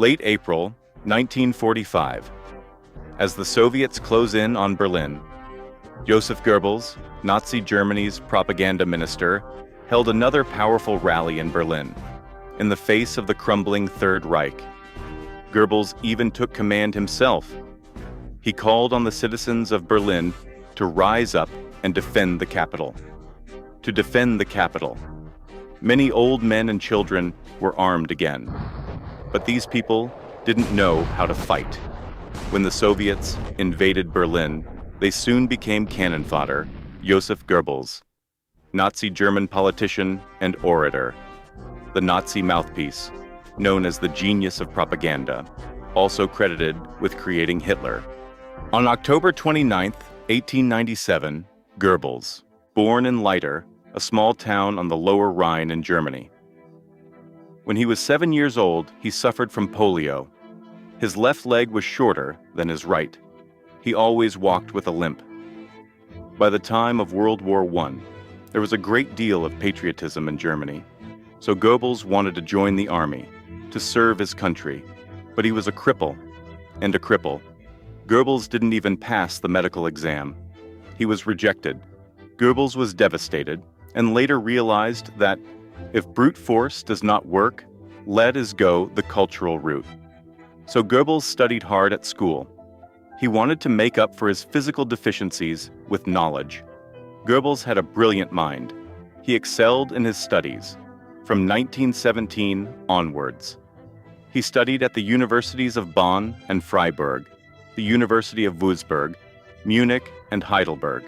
Late April 1945. As the Soviets close in on Berlin, Joseph Goebbels, Nazi Germany's propaganda minister, held another powerful rally in Berlin, in the face of the crumbling Third Reich. Goebbels even took command himself. He called on the citizens of Berlin to rise up and defend the capital. To defend the capital. Many old men and children were armed again. But these people didn't know how to fight. When the Soviets invaded Berlin, they soon became cannon fodder. Joseph Goebbels, Nazi German politician and orator, the Nazi mouthpiece, known as the genius of propaganda, also credited with creating Hitler. On October 29, 1897, Goebbels, born in Leiter, a small town on the Lower Rhine in Germany. When he was 7 years old, he suffered from polio. His left leg was shorter than his right. He always walked with a limp. By the time of World War I, there was a great deal of patriotism in Germany, so Goebbels wanted to join the army, to serve his country, but he was a cripple, and a cripple. Goebbels didn't even pass the medical exam. He was rejected. Goebbels was devastated, and later realized that if brute force does not work, let us go the cultural route. So Goebbels studied hard at school. He wanted to make up for his physical deficiencies with knowledge. Goebbels had a brilliant mind. He excelled in his studies, from 1917 onwards. He studied at the universities of Bonn and Freiburg, the University of Würzburg, Munich, and Heidelberg.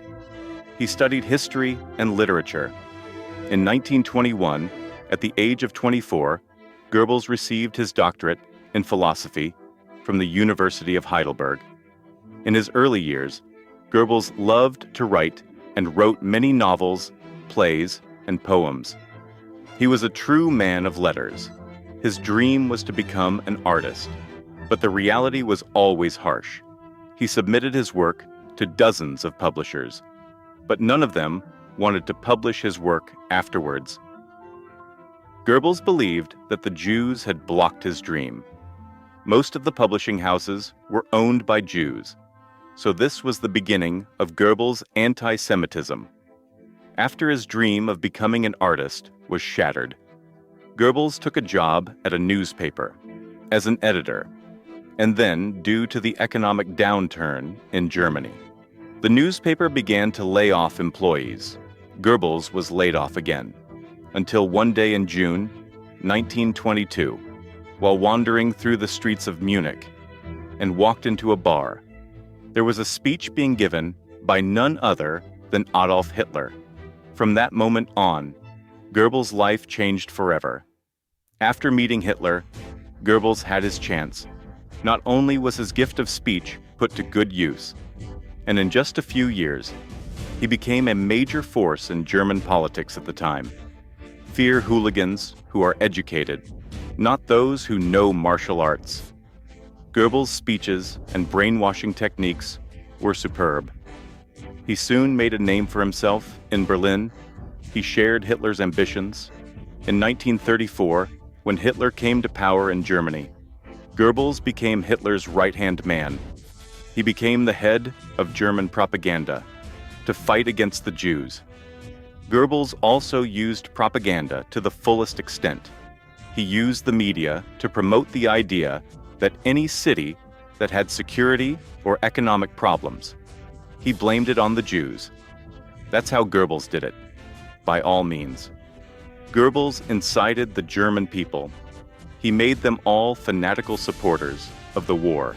He studied history and literature. In 1921, at the age of 24, Goebbels received his doctorate in philosophy from the University of Heidelberg. In his early years, Goebbels loved to write and wrote many novels, plays, and poems. He was a true man of letters. His dream was to become an artist, but the reality was always harsh. He submitted his work to dozens of publishers, but none of them wanted to publish his work afterwards. Goebbels believed that the Jews had blocked his dream. Most of the publishing houses were owned by Jews, so this was the beginning of Goebbels' anti-Semitism. After his dream of becoming an artist was shattered, Goebbels took a job at a newspaper as an editor, and then, due to the economic downturn in Germany, the newspaper began to lay off employees. Goebbels was laid off again, until one day in June 1922, while wandering through the streets of Munich, and walked into a bar. There was a speech being given by none other than Adolf Hitler. From that moment on, Goebbels' life changed forever. After meeting Hitler, Goebbels had his chance. Not only was his gift of speech put to good use, and in just a few years, he became a major force in German politics at the time. Fear hooligans who are educated, not those who know martial arts. Goebbels' speeches and brainwashing techniques were superb. He soon made a name for himself in Berlin. He shared Hitler's ambitions. In 1934, when Hitler came to power in Germany, Goebbels became Hitler's right-hand man. He became the head of German propaganda to fight against the Jews. Goebbels also used propaganda to the fullest extent. He used the media to promote the idea that any city that had security or economic problems, he blamed it on the Jews. That's how Goebbels did it, by all means. Goebbels incited the German people. He made them all fanatical supporters of the war.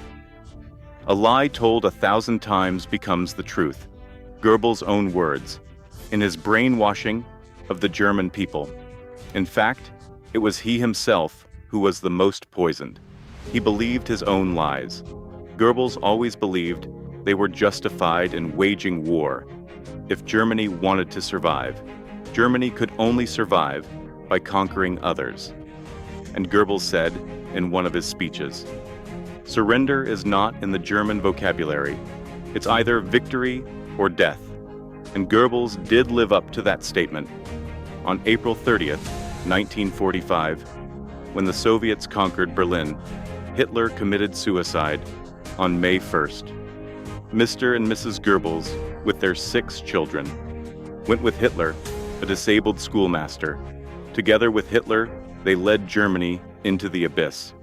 A lie told 1,000 times becomes the truth. Goebbels' own words, in his brainwashing of the German people. In fact, it was he himself who was the most poisoned. He believed his own lies. Goebbels always believed they were justified in waging war. If Germany wanted to survive, Germany could only survive by conquering others. And Goebbels said in one of his speeches, "Surrender is not in the German vocabulary. It's either victory or death." And Goebbels did live up to that statement. On April 30th, 1945, when the Soviets conquered Berlin, Hitler committed suicide on May 1st. Mr. and Mrs. Goebbels, with their 6 children, went with Hitler, a disabled schoolmaster. Together with Hitler, they led Germany into the abyss.